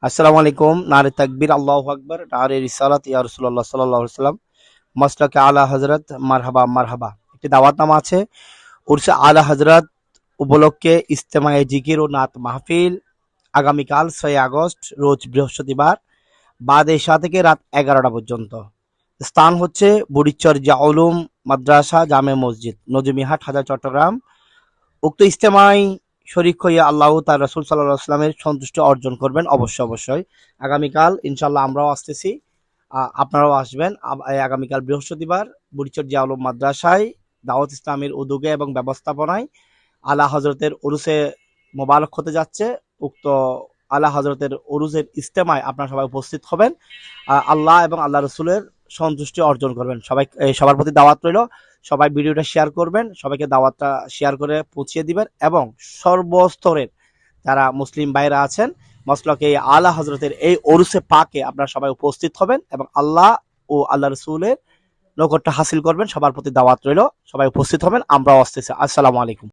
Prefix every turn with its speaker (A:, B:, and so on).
A: আসসালামু আলাইকুম। নারে তাকবীর, আল্লাহু আকবার, নারে রিসালাত, ইয়া রাসূলুল্লাহ সাল্লাল্লাহু আলাইহি ওয়াসাল্লাম, মাসলাকে আলা হযরত, মারহাবা মারহাবা। একটি দাওয়াতনামা আছে উরসে আলা হযরত উপলক্ষে ইজতেমায়ে জিকির ও নাত মাহফিল আগামীকাল ৬ আগস্ট রোজ বৃহস্পতিবার বাদ এশা থেকে রাত ১১টা পর্যন্ত। স্থান হচ্ছে বুড়িচর উলুম মাদ্রাসা জামে মসজিদ, নজমিহাট, হাজার, চট্টগ্রাম। উক্ত ইজতেমায় শরীক হইয়া আল্লাহ তার রাসূল সাল্লাল্লাহু আলাইহি ওয়াসাল্লামের সন্তুষ্টি অর্জন করবেন অবশ্যই। আগামীকাল ইনশাআল্লাহ আমরাও আসতেছি, আপনারাও আসবেন। আগামীকাল বৃহস্পতিবার বুড়িচর উলুম মাদ্রাসায় দাওয়াত ইসলামের উদ্যোগে এবং ব্যবস্থাপনায় আলা হজরতের উরুসে মোবারক হতে যাচ্ছে। উক্ত আলা হজরতের উরুসের ইজতেমায় আপনারা সবাই উপস্থিত হবেন, আল্লাহ এবং আল্লাহ রসুলের সন্তুষ্টি অর্জন করবেন। সবার প্রতি দাওয়াত রইল। সবাই ভিডিওটা শেয়ার করবেন, সবাইকে দাওয়াতটা শেয়ার করে পৌঁছিয়ে দিবেন এবং সর্বস্তরের যারা মুসলিম ভাইরা আছেন মসলকে এই আলা হজরতের এই ওরুসে পাকে আপনারা সবাই উপস্থিত হবেন এবং আল্লাহ ও আল্লাহ রসুলের নৈকট্য হাসিল করবেন। সবার প্রতি দাওয়াত রইল, সবাই উপস্থিত হবেন। আমরাও আসতেছি। আসসালামু আলাইকুম।